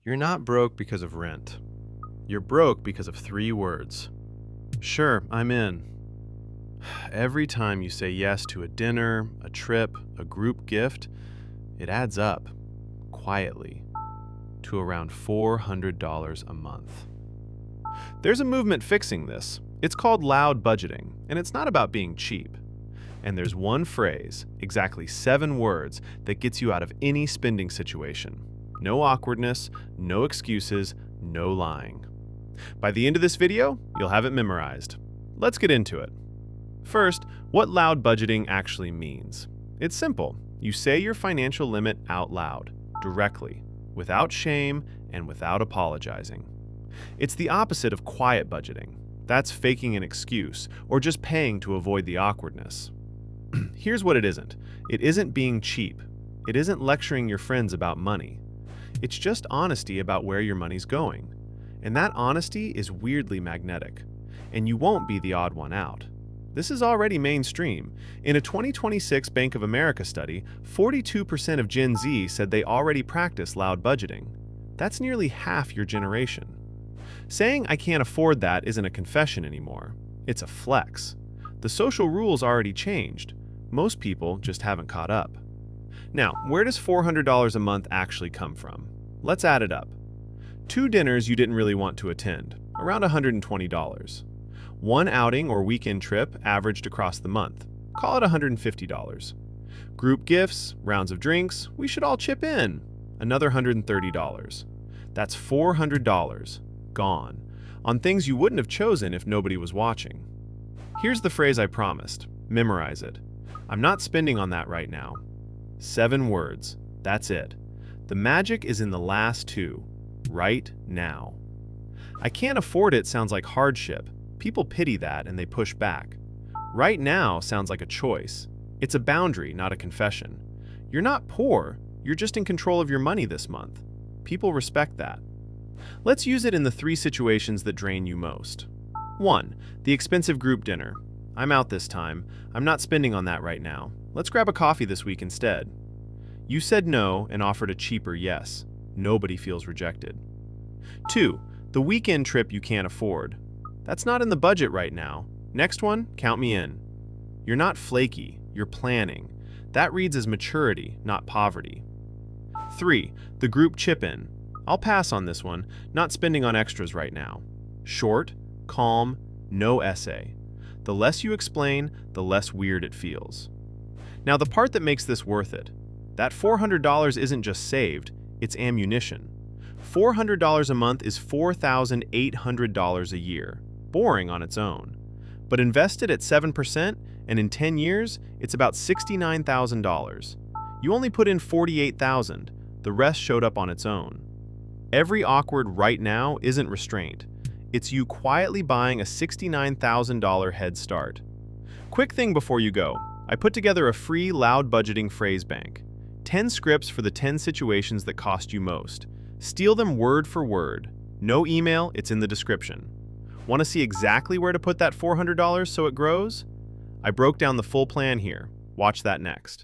You're not broke because of rent. You're broke because of three words. Sure, I'm in. Every time you say yes to a dinner, a trip, a group gift, it adds up, quietly, to around $400 a month. There's a movement fixing this. It's called loud budgeting, and it's not about being cheap. And there's one phrase, exactly 7 words, that gets you out of any spending situation. No awkwardness, no excuses, no lying. By the end of this video, you'll have it memorized. Let's get into it. First, what loud budgeting actually means. It's simple. You say your financial limit out loud, directly, without shame and without apologizing. It's the opposite of quiet budgeting. That's faking an excuse or just paying to avoid the awkwardness. Here's what it isn't. It isn't being cheap. It isn't lecturing your friends about money. It's just honesty about where your money's going. And that honesty is weirdly magnetic. And you won't be the odd one out. This is already mainstream. In a 2026 Bank of America study, 42% of Gen Z said they already practice loud budgeting. That's nearly half your generation. Saying I can't afford that isn't a confession anymore. It's a flex. The social rules already changed. Most people just haven't caught up. Now, where does $400 a month actually come from? Let's add it up. 2 dinners you didn't really want to attend, around $120. 1 outing or weekend trip averaged across the month, call it $150. Group gifts, rounds of drinks, we should all chip in, another $130. That's $400, gone, on things you wouldn't have chosen if nobody was watching. Here's the phrase I promised. Memorize it. I'm not spending on that right now. 7 words. That's it. The magic is in the last 2. Right now. I can't afford it sounds like hardship. People pity that and they push back. Right now sounds like a choice. It's a boundary, not a confession. You're not poor. You're just in control of your money this month. People respect that. Let's use it in the 3 situations that drain you most. 1. The expensive group dinner. I'm out this time. I'm not spending on that right now. Let's grab a coffee this week instead. You said no and offered a cheaper yes. Nobody feels rejected. 2. The weekend trip you can't afford. That's not in the budget right now. Next one, count me in. You're not flaky, you're planning. That reads as maturity, not poverty. 3. The group chip-in. I'll pass on this one, not spending on extras right now. Short, calm, no essay. The less you explain, the less weird it feels. Now the part that makes this worth it. That $400 isn't just saved, it's ammunition. $400 a month is $4,800 a year. Boring on its own. But invested at 7%, and in 10 years, it's about $69,000. You only put in $48,000. The rest showed up on its own. Every awkward right now isn't restraint. It's you quietly buying a $69,000 head start. Quick thing before you go. I put together a free loud budgeting phrase bank. 10 scripts for the 10 situations that cost you most. Steal them word for word. No email, it's in the description. Want to see exactly where to put that $400 so it grows? I broke down the full plan here. Watch that next.